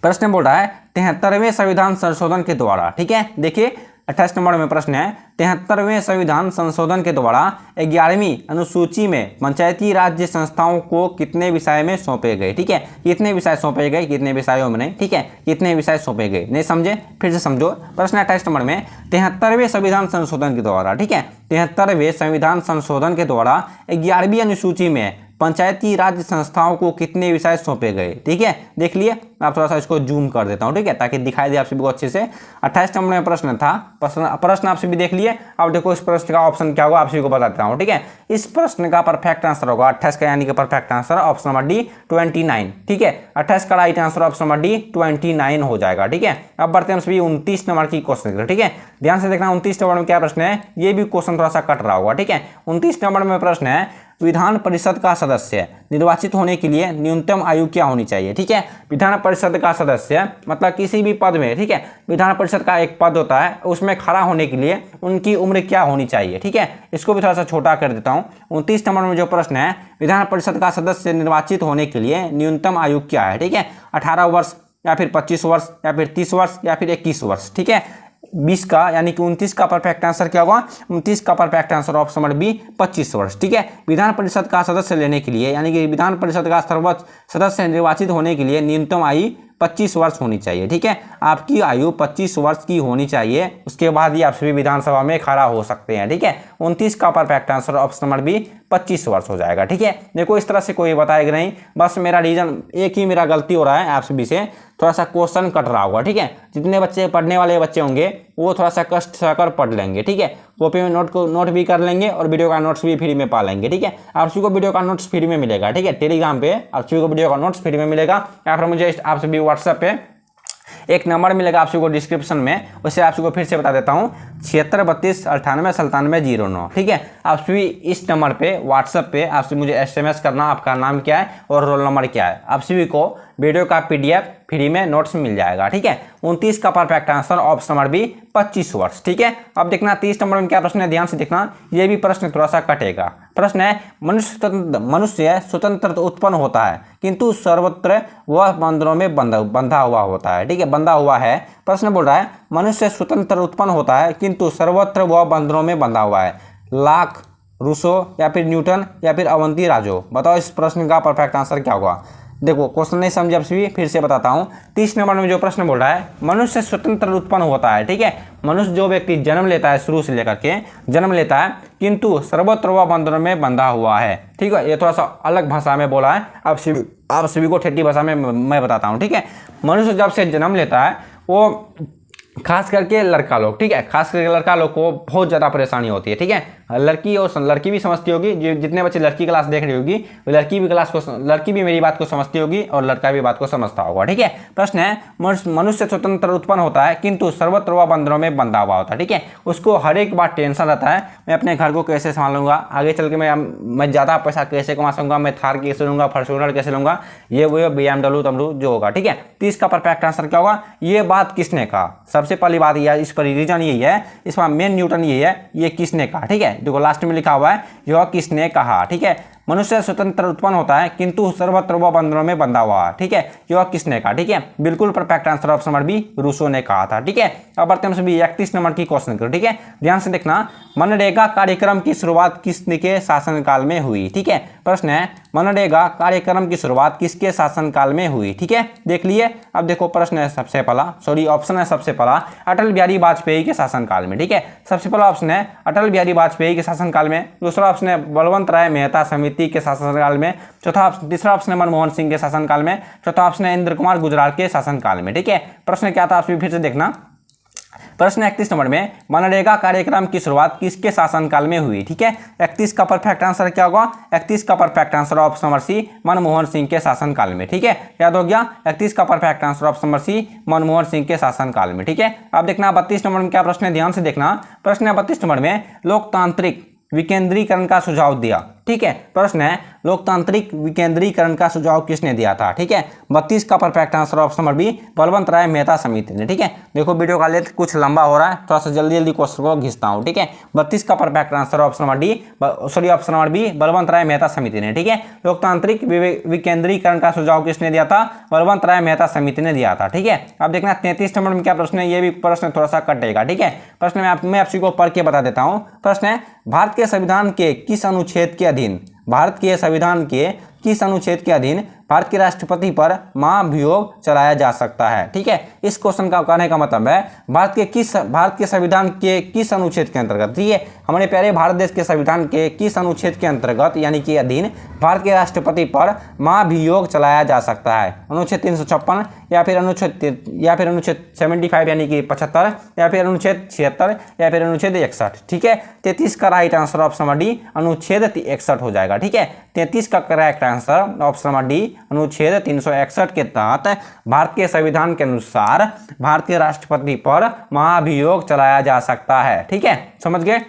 प्रश्न बोल रहा है 73वें संविधान संशोधन के द्वारा, ठीक है, देखिए 28 नंबर में प्रश्न है 73वें संविधान संशोधन के द्वारा 11वीं अनुसूची में पंचायती राज्य संस्थाओं को कितने विषय में सौंपे गए? ठीक है, कितने विषय सौंपे गए, कितने विषयों में नहीं, ठीक है, कितने विषय सौंपे गए, नहीं समझे फिर से समझो। प्रश्न 28 नंबर में 73वें संविधान संशोधन के द्वारा, ठीक है, 73वें संविधान संशोधन के द्वारा 11वीं अनुसूची में पंचायती राज्य संस्थाओं को कितने विषय सौंपे गए? ठीक है, देख लिए, आप थोड़ा सा इसको जूम कर देता हूं, ठीक है, ताकि दिखाई दे आप सभी को अच्छे से। 28 नंबर में प्रश्न था, प्रश्न आप सभी देख लिए। अब देखो इस प्रश्न का ऑप्शन क्या होगा, आप सभी को बता देता हूं। ठीक है, इस प्रश्न का परफेक्ट आंसर होगा 28 का, यानी कि perfect answer option number D 29। ठीक है, 28 का right answer option number D 29 हो जाएगा। ठीक है, अब बढ़ते हैं सभी 29 नंबर की क्वेश्चन। ठीक है, ध्यान से देखना 29 नंबर में क्या प्रश्न है, ये भी क्वेश्चन थोड़ा सा कट रहा होगा। ठीक है, 29 नंबर में प्रश्न है विधान परिषद का सदस्य निर्वाचित होने के लिए न्यूनतम आयु क्या होनी चाहिए? ठीक है, विधान परिषद का सदस्य मतलब किसी भी पद में, ठीक है, विधान परिषद का एक पद होता है, उसमें खड़ा होने के लिए उनकी उम्र क्या होनी चाहिए? ठीक है, इसको भी थोड़ा सा छोटा कर देता हूँ। 29 नंबर में जो प्रश्न है विधान परिषद का सदस्य निर्वाचित होने के लिए न्यूनतम आयु क्या है? ठीक है, 18 वर्ष या फिर 25 वर्ष या फिर 30 वर्ष या फिर 21 वर्ष। ठीक है, 20 का यानी कि 29 का परफेक्ट आंसर क्या होगा? 29 का perfect answer option number B 25 वर्ष। ठीक है, विधान परिषद का सदस्य लेने के लिए यानी कि विधान परिषद का सर्वोच्च सदस्य निर्वाचित होने के लिए न्यूनतम आयु 25 वर्ष होनी चाहिए। ठीक है, आपकी आयु 25 वर्ष की होनी चाहिए, उसके बाद ही आप सभी विधानसभा में खड़ा हो सकते हैं। ठीक है, 29 का perfect answer option number B 25 वर्ष हो जाएगा। ठीक है, देखो इस तरह से कोई बताएगा नहीं, बस मेरा रीजन एक ही मेरा गलती हो रहा है, आप सभी से थोड़ा सा क्वेश्चन कट रहा होगा। ठीक है, जितने बच्चे पढ़ने वाले बच्चे होंगे वो थोड़ा सा कष्ट सहकर पढ़ लेंगे। ठीक है, कॉपी में नोट भी कर लेंगे और वीडियो का नोट्स भी फ्री में पा लेंगे। ठीक है, आप सभी को वीडियो का नोट्स फ्री में मिलेगा। ठीक है, टेलीग्राम पे आप सभी को वीडियो का नोट्स फ्री में मिलेगा, या फिर मुझे आप सभी व्हाट्सएप पे एक नंबर मिलेगा आप सभी को डिस्क्रिप्शन में, उसे आप सभी को फिर से बता देता हूँ 7632 98 97 09। ठीक है, आप सभी इस नंबर पे व्हाट्सएप पे आप सभी मुझे SMS करना, आपका नाम क्या है और रोल नंबर क्या है, आप सभी को वीडियो का PDF फ्री में नोट्स मिल जाएगा। ठीक है, 29 का perfect answer option number B 25 वर्ष। ठीक है, अब देखना 30 नंबर में क्या प्रश्न है, ध्यान से देखना, ये भी प्रश्न थोड़ा सा कटेगा। प्रश्न है मनुष्य स्वतंत्र उत्पन्न होता है किंतु सर्वत्र वह बंधनों में बंधा हुआ होता है। ठीक है, बंधा हुआ है, प्रश्न बोल रहा है मनुष्य स्वतंत्र उत्पन्न होता है किंतु सर्वत्र वह बंधनों में बंधा हुआ है। लाक, रूसो या फिर न्यूटन या फिर अवंती राजो, बताओ इस प्रश्न का परफेक्ट आंसर क्या होगा? देखो क्वेश्चन नहीं समझे आप सभी, फिर से बताता हूँ। 30 नंबर में जो प्रश्न बोल रहा है मनुष्य स्वतंत्र उत्पन्न होता है। ठीक है, मनुष्य जो व्यक्ति जन्म लेता है, शुरू से लेकर के जन्म लेता है किंतु सर्वत्र वह बंधनों में बंधा हुआ है। ठीक है, ये थोड़ा सा अलग भाषा में बोला है, आप सभी को ठेठी भाषा में मैं बताता हूँ। ठीक है, मनुष्य जब से जन्म लेता है वो खास करके लड़का लोग, ठीक है, खास करके लड़का लोग को बहुत ज़्यादा परेशानी होती है। ठीक है, लड़की और लड़की भी समझती होगी, जो जितने बच्चे लड़की क्लास देख रही होगी वो लड़की भी मेरी बात को समझती होगी और लड़का भी बात को समझता होगा। ठीक है, प्रश्न है मनुष्य स्वतंत्र उत्पन्न होता है किंतु सर्वत्र वह बंधनों में बंधा हुआ होता है। ठीक है, उसको हर एक बार टेंशन रहता है, मैं अपने घर को कैसे संभालूंगा, आगे चल के मैं ज़्यादा पैसा कैसे कमा सकूंगा, मैं थार कैसे लूँगा, फॉर्च्यूनर कैसे लूँगा, ये वो BMW तमरू जो होगा। ठीक है, तो इसका परफेक्ट आंसर क्या होगा, ये बात किसने कहा। सबसे पहली बात यह, इस पर रीजन यही है, इसका मेन न्यूटन यही है, ये किसने कहा। ठीक है, देखो लास्ट में लिखा हुआ है यह किसने कहा। ठीक है, मनुष्य स्वतंत्र उत्पन्न होता है किंतु सर्वत्र वह बंधनों में बंधा हुआ है। ठीक है, यह किसने कहा। ठीक है, बिल्कुल perfect answer option number B, Rousseau ने कहा था। ठीक है, अब बढ़ते हैं सभी 31 नंबर की क्वेश्चन करो। ठीक है, ध्यान से देखना, मनरेगा कार्यक्रम की शुरुआत किसके शासनकाल में हुई। ठीक है, प्रश्न है मनरेगा कार्यक्रम की शुरुआत किसके शासनकाल में हुई। ठीक है, देख लिए। अब देखो प्रश्न है सबसे पहला, सॉरी ऑप्शन है सबसे पहला अटल बिहारी वाजपेयी के शासनकाल में। ठीक है, सबसे पहला ऑप्शन है अटल बिहारी वाजपेयी के शासनकाल में, दूसरा ऑप्शन है बलवंत राय मेहता समिति के शासनकाल में, तीसरा ऑप्शन है मनमोहन सिंह के शासनकाल में, चौथा ऑप्शन है इंद्र कुमार गुजराल के शासनकाल में। ठीक है, प्रश्न क्या था आप फिर से देखना, प्रश्न 31 नंबर में मनरेगा कार्यक्रम की शुरुआत किसके शासनकाल में हुई। ठीक है, 31 का परफेक्ट आंसर क्या होगा, 31 का perfect answer option number C, Manmohan Singh के शासनकाल में। ठीक है, याद हो गया, 31 का perfect answer option number C, Manmohan Singh के शासनकाल में। ठीक है, अब देखना 32 नंबर में क्या प्रश्न है, ध्यान से देखना, प्रश्न है 32 नंबर में लोकतांत्रिक विकेंद्रीकरण का सुझाव दिया। ठीक है, प्रश्न है लोकतांत्रिक विकेंद्रीकरण का सुझाव किसने दिया था। ठीक है, 32 का perfect answer option number B, Balwant Rai Mehta समिति ने। ठीक है, देखो वीडियो का लेंथ कुछ लंबा हो रहा है, थोड़ा सा जल्दी जल्दी क्वेश्चन को घिसता हूँ। ठीक है, 32 का perfect answer option number D, sorry option number B, Balwant Rai Mehta समिति ने। ठीक है, लोकतांत्रिक विकेंद्रीकरण का सुझाव किसने दिया था, बलवंत राय मेहता समिति ने दिया था। ठीक है, अब देखना 33 नंबर में क्या प्रश्न है, ये भी प्रश्न थोड़ा सा कटेगा। ठीक है, प्रश्न मैं आप को पढ़ के बता देता हूँ। प्रश्न है भारत के संविधान के किस अनुच्छेद के अधीन, भारत के संविधान के किस अनुच्छेद के अधीन भारत के राष्ट्रपति पर महाभियोग चलाया जा सकता है। ठीक है, इस क्वेश्चन का कहने का मतलब है भारत के संविधान के किस अनुच्छेद के अंतर्गत, ठीक है, हमारे प्यारे भारत देश के संविधान के किस अनुच्छेद के अंतर्गत यानी कि अधीन भारत के राष्ट्रपति पर महाभियोग चलाया जा सकता है। अनुच्छेद 356 या फिर अनुच्छेद 75 यानी कि 75 या फिर अनुच्छेद 76 या फिर अनुच्छेद 61। ठीक है, 33 का right answer option number D, अनुच्छेद 61 हो जाएगा। ठीक है, 33 का correct answer option number D, अनुच्छेद 361 के तहत भारत के संविधान के अनुसार भारतीय राष्ट्रपति पर महाभियोग चलाया जा सकता है। ठीक है, समझ गए।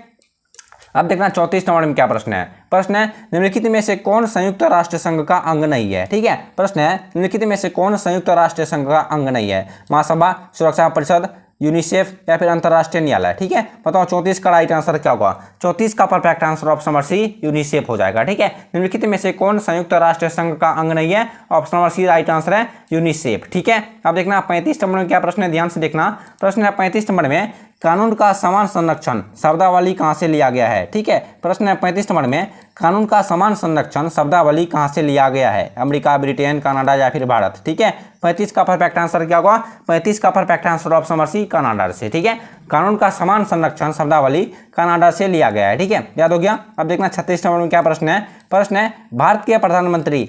अब देखना 34 नंबर में क्या प्रश्न है, प्रश्न है निम्नलिखित में से कौन संयुक्त राष्ट्र संघ का अंग नहीं है। ठीक है, प्रश्न है निम्नलिखित में से कौन संयुक्त राष्ट्र संघ का अंग नहीं है, महासभा, सुरक्षा परिषद, यूनिसेफ या फिर अंतर्राष्ट्रीय न्यायालय। ठीक है, बताओ 34 का राइट आंसर क्या होगा, 34 का perfect answer option number C, UNICEF हो जाएगा। ठीक है, निम्नलिखित में से कौन संयुक्त राष्ट्र संघ का अंग नहीं है, option number C right answer है यूनिसेफ। ठीक है, अब देखना 35 नंबर में क्या प्रश्न है, ध्यान से देखना, प्रश्न है 35 नंबर में कानून का समान संरक्षण शब्दावली कहाँ से लिया गया है। ठीक है, प्रश्न है 35 नंबर में कानून का समान संरक्षण शब्दावली कहाँ से लिया गया है, अमेरिका, ब्रिटेन, कनाडा या फिर भारत। ठीक है, 35 का परफेक्ट आंसर क्या होगा, 35 का perfect answer option number C, Canada से। ठीक है, कानून का समान संरक्षण शब्दावली कनाडा से लिया गया है। ठीक है, याद हो गया। अब देखना 36 नंबर में क्या प्रश्न है, प्रश्न है भारत के प्रधानमंत्री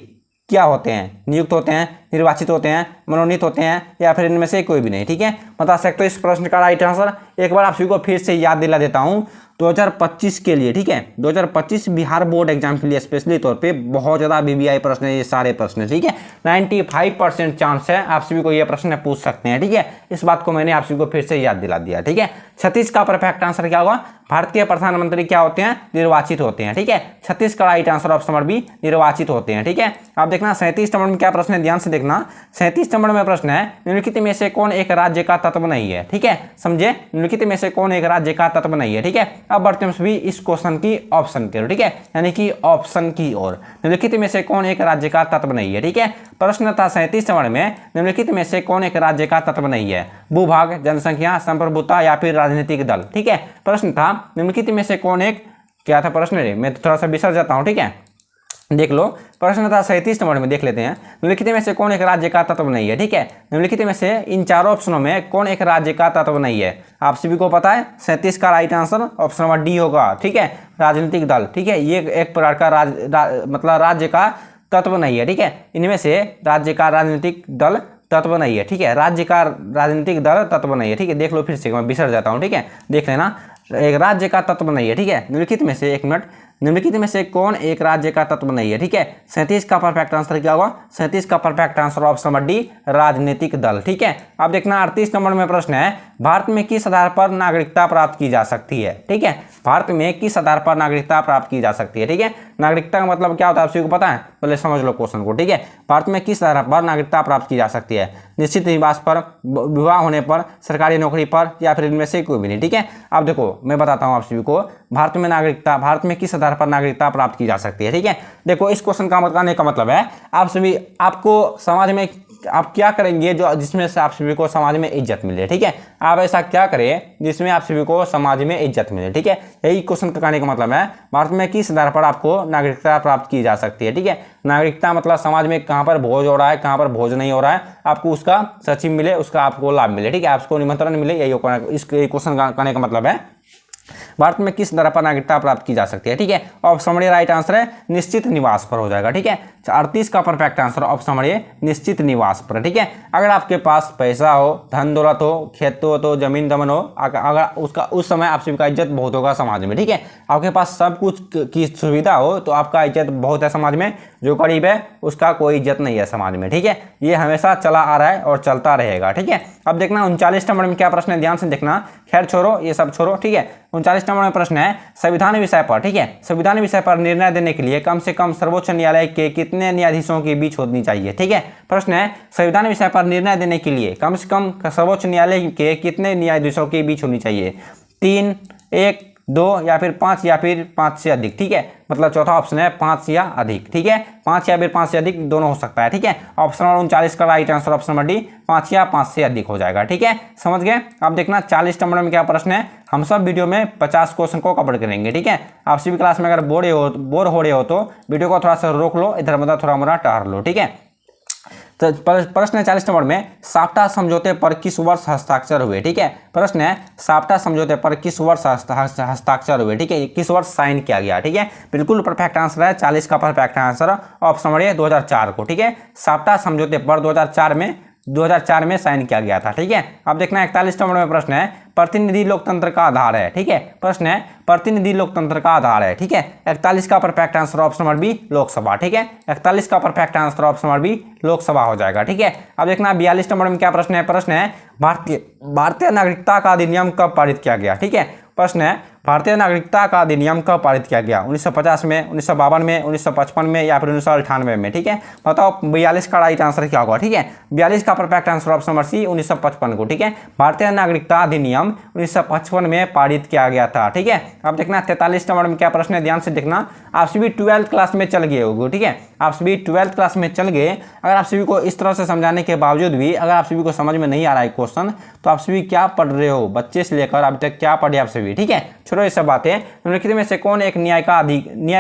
क्या होते हैं, नियुक्त होते हैं, निर्वाचित होते हैं, मनोनीत होते हैं या फिर इनमें से कोई भी नहीं। ठीक है, बता सकते हो इस प्रश्न का राइट आंसर। एक बार आप सभी को फिर से याद दिला देता हूँ, 2025 के लिए, ठीक है, 2025 बिहार बोर्ड एग्जाम के लिए स्पेशली तौर पे बहुत ज़्यादा BBI प्रश्न है, ये सारे प्रश्न। ठीक है, 95% चांस है आप सभी को ये प्रश्न पूछ सकते हैं। ठीक है, इस बात को मैंने आप सभी को फिर से याद दिला दिया। ठीक है, 36 का परफेक्ट आंसर क्या होगा, भारतीय प्रधानमंत्री क्या होते हैं, निर्वाचित होते हैं। ठीक है, 36 का right answer option number B, निर्वाचित होते हैं। ठीक है, आप देखना 37 नंबर में क्या प्रश्न है, ध्यान से देखना, 37 नंबर में प्रश्न है निम्नलिखित में से कौन एक राज्य का तत्व नहीं है। ठीक है, समझे, निम्नलिखित में से कौन एक राज्य का तत्व नहीं है। ठीक है, अब बढ़ते हैं सभी इस क्वेश्चन की ऑप्शन की ओर। ठीक है, यानी कि ऑप्शन की ओर, निम्नलिखित में से कौन एक राज्य का तत्व नहीं है। ठीक है, प्रश्न था 37 नंबर में निम्नलिखित में से कौन एक राज्य का तत्व नहीं है, भूभाग, जनसंख्या, संप्रभुता या फिर राजनीतिक दल। ठीक है, प्रश्न था निम्नलिखित में से कौन एक, क्या था प्रश्न रे, मैं थोड़ा सा बिसर जाता हूँ। ठीक है, देख लो, प्रश्न था 37 नंबर में, देख लेते हैं, निम्नलिखित में से कौन एक राज्य का तत्व नहीं है। ठीक है, निम्नलिखित में से इन चारों ऑप्शनों में कौन एक राज्य का तत्व नहीं है, आप सभी को पता है 37 का right answer option number D होगा। ठीक है, राजनीतिक दल। ठीक है, ये एक प्रकार का मतलब राज्य का तत्व नहीं है। ठीक है, इनमें से राज्य का राजनीतिक दल तत्व नहीं है। ठीक है, राज्य का राजनीतिक दल तत्व नहीं है। ठीक है, देख लो फिर से, मैं बिसर जाता हूँ। ठीक है, देख लेना, एक राज्य का तत्व नहीं है, ठीक है। निम्नलिखित में से, एक मिनट, निम्नलिखित में से कौन एक राज्य का तत्व नहीं है, ठीक है। 37 का परफेक्ट आंसर क्या होगा? 37 का perfect answer option number D, राजनीतिक दल, ठीक है। अब देखना 38 नंबर में प्रश्न है, भारत में किस आधार पर नागरिकता प्राप्त की जा सकती है, ठीक है। भारत में किस आधार पर नागरिकता प्राप्त की जा सकती है, ठीक है। नागरिकता का मतलब क्या होता है आप सभी को पता है? पहले समझ लो क्वेश्चन को, ठीक है। भारत में किस आधार पर नागरिकता प्राप्त की जा सकती है? निश्चित निवास पर, विवाह होने पर, सरकारी नौकरी पर, या फिर इनमें से कोई भी नहीं, ठीक है। अब देखो मैं बताता हूँ आप सभी को, भारत में किस आधार पर नागरिकता प्राप्त की जा सकती है, ठीक है। देखो इस क्वेश्चन का बताने का मतलब है आप सभी, आपको समाज में आप क्या करेंगे जो जिसमें से आप सभी को समाज में इज्जत मिले, ठीक है। आप ऐसा क्या करें जिसमें आप सभी को समाज में इज्जत मिले, ठीक है। यही क्वेश्चन का कहने का मतलब है, भारत में किस आधार पर आपको नागरिकता प्राप्त की जा सकती है, ठीक है। नागरिकता मतलब समाज में कहाँ पर भोज हो रहा है, कहाँ पर भोज नहीं हो रहा है, आपको उसका सचिव मिले, उसका आपको लाभ मिले, ठीक है। आपको निमंत्रण मिले, यही इस क्वेश्चन का कहने का मतलब है, भारत में किस आधार पर नागरिकता प्राप्त की जा सकती है, ठीक है। Option number A right answer है, निश्चित निवास पर हो जाएगा, ठीक है। 38 का perfect answer option number A, निश्चित निवास पर, ठीक है। अगर आपके पास पैसा हो, धन दौलत हो, खेत हो, तो जमीन दमन हो, अगर उसका उस समय आप सभी का इज्जत बहुत होगा समाज में, ठीक है। आपके पास सब कुछ की सुविधा हो तो आपका इज्जत बहुत है समाज में, जो गरीब है उसका कोई इज्जत नहीं है समाज में, ठीक है। ये हमेशा चला आ रहा है और चलता रहेगा, ठीक है। अब देखना 39 नंबर में क्या प्रश्न है, ध्यान से देखना, खैर छोड़ो ये सब छोड़ो, ठीक है। 39 नंबर में प्रश्न है, संविधान विषय पर, ठीक है। संविधान विषय पर निर्णय देने के लिए कम से कम सर्वोच्च न्यायालय के कितने न्यायाधीशों के बीच होनी चाहिए, ठीक है। प्रश्न है, संविधान विषय पर निर्णय देने के लिए कम से कम सर्वोच्च न्यायालय के कितने न्यायाधीशों के बीच होनी चाहिए? 3, 1, 2 या फिर 5 या फिर 5 से अधिक, ठीक है। मतलब चौथा ऑप्शन है 5 या अधिक, ठीक है। 5 या फिर 5 से अधिक दोनों हो सकता है, ठीक है। ऑप्शन नंबर 39 का right answer option number D, 5 या 5 से अधिक हो जाएगा, ठीक है। समझ गए? अब देखना 40 नंबर में क्या प्रश्न है, हम सब वीडियो में 50 क्वेश्चन को कवर करेंगे, ठीक है। आप सभी क्लास में अगर बोर हो रहे हो तो वीडियो को थोड़ा सा रोक लो, इधर मतलब थोड़ा मोड़ा टहर लो, ठीक है। तो प्रश्न है 40 नंबर में, साप्टा समझौते पर किस वर्ष हस्ताक्षर हुए, ठीक है। प्रश्न है, साप्टा समझौते पर किस वर्ष हस्ताक्षर हुए, ठीक है। किस वर्ष साइन किया गया, ठीक है। बिल्कुल परफेक्ट आंसर है, 40 का perfect answer option number A 2004 को, ठीक है। साप्टा समझौते पर 2004 में साइन किया गया था, ठीक है। अब देखना 41 नंबर में प्रश्न है, प्रतिनिधि लोकतंत्र का आधार है, ठीक है। प्रश्न है, प्रतिनिधि लोकतंत्र का आधार है, ठीक है। 41 का perfect answer option number B, Lok Sabha, ठीक है। 41 का perfect answer option number B, Lok Sabha हो जाएगा, ठीक है। अब देखना 42 नंबर में क्या प्रश्न है, प्रश्न है, भारतीय नागरिकता का अधिनियम कब पारित किया गया, ठीक है। प्रश्न है, भारतीय नागरिकता का अधिनियम कब पारित किया गया? 1950 में, 1952 में, 1955 में या फिर 1998 में, ठीक है। बताओ 42 का राइट आंसर क्या होगा, ठीक है। 42 का perfect answer option number C, 1955 को, ठीक है। भारतीय नागरिकता अधिनियम 1955 में पारित किया गया था, ठीक है। अब देखना 43 नंबर में क्या प्रश्न है, ध्यान से देखना। आप सभी 12th क्लास में चल गए होगे, ठीक है। आप सभी 12th क्लास में चल गए, अगर आप सभी को इस तरह से समझाने के बावजूद भी अगर आप सभी को समझ में नहीं आ रहा है क्वेश्चन, तो आप सभी क्या पढ़ रहे हो, बच्चे से लेकर अभी तक क्या पढ़े आप सभी, ठीक है। छोड़ो ये सब बातें। निम्नलिखित में से कौन एक न्याय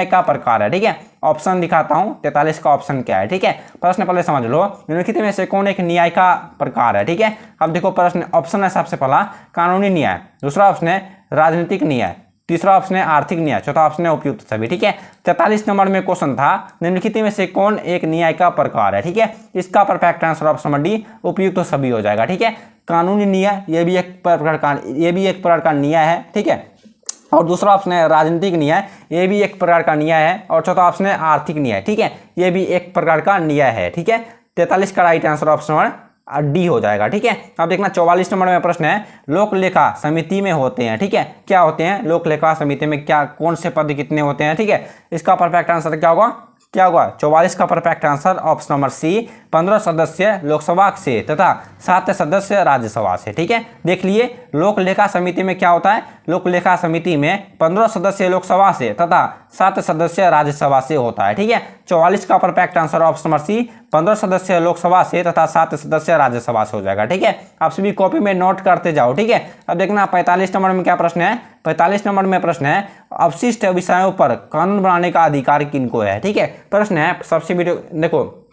का प्रकार है, ठीक है। ऑप्शन दिखाता हूं, 43 का ऑप्शन क्या है, ठीक है। प्रश्न पहले समझ लो, निम्नलिखित में से कौन एक न्याय का प्रकार है, ठीक है। अब देखो प्रश्न, ऑप्शन है सबसे पहला कानूनी न्याय, दूसरा ऑप्शन है राजनीतिक न्याय, तीसरा ऑप्शन है आर्थिक न्याय, चौथा ऑप्शन है उपयुक्त सभी, ठीक है। 43 नंबर में क्वेश्चन था, निम्नलिखित में से कौन एक न्याय का प्रकार है, ठीक है। इसका perfect answer option number D, उपयुक्त सभी हो जाएगा, ठीक है। कानूनी न्याय ये भी एक प्रकार का न्याय है, ठीक है। और दूसरा ऑप्शन है राजनीतिक न्याय, ये भी एक प्रकार का न्याय है। और चौथा ऑप्शन है आर्थिक न्याय, ठीक है। ये भी एक प्रकार का न्याय है, ठीक है। 43 का right answer option number D हो जाएगा, ठीक है। अब देखना 44 नंबर में प्रश्न है, लोक लेखा समिति में होते हैं, ठीक है। क्या होते हैं लोक लेखा समिति में, क्या कौन से पद कितने होते हैं, ठीक है। इसका परफेक्ट आंसर क्या होगा, 44 का perfect answer option number C, 15 सदस्य लोकसभा से तथा 7 सदस्य राज्यसभा से, ठीक है। देख लिए लोक लेखा समिति में क्या होता है, लोक लेखा समिति में 15 सदस्य लोकसभा से तथा 7 सदस्य राज्यसभा से होता है, ठीक है। 44 का perfect answer option number C, 15 सदस्य लोकसभा से तथा 7 सदस्य राज्यसभा से हो जाएगा, ठीक है। आप सभी कॉपी में नोट करते जाओ, ठीक है। अब देखना 45 नंबर में क्या प्रश्न है, 45 नंबर में प्रश्न है, अवशिष्ट विषयों पर कानून बनाने का अधिकार किनको है, ठीक है। प्रश्न है सबसे वीडियो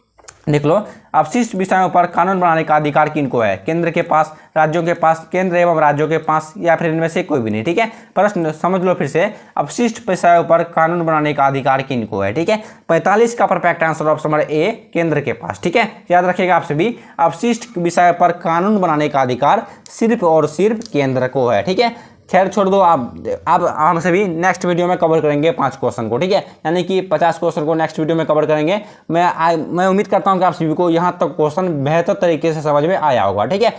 देख लो, अवशिष्ट विषयों पर कानून बनाने का अधिकार किनको है, केंद्र के पास, राज्यों के पास, केंद्र एवं राज्यों के पास या फिर इनमें से कोई भी नहीं, ठीक है। प्रश्न समझ लो फिर से, अवशिष्ट विषयों पर कानून बनाने का अधिकार किनको है, ठीक है। 45 का perfect answer option number A, केंद्र के पास, ठीक है। याद रखिएगा आप सभी, अवशिष्ट विषय पर कानून बनाने का अधिकार सिर्फ और सिर्फ केंद्र को है, ठीक है। खैर छोड़ दो, आप हम सभी नेक्स्ट वीडियो में कवर करेंगे 5 क्वेश्चन को, ठीक है, यानी कि 50 क्वेश्चन को नेक्स्ट वीडियो में कवर करेंगे। मैं उम्मीद करता हूं कि आप सभी को यहां तक क्वेश्चन बेहतर तरीके से समझ में आया होगा, ठीक है।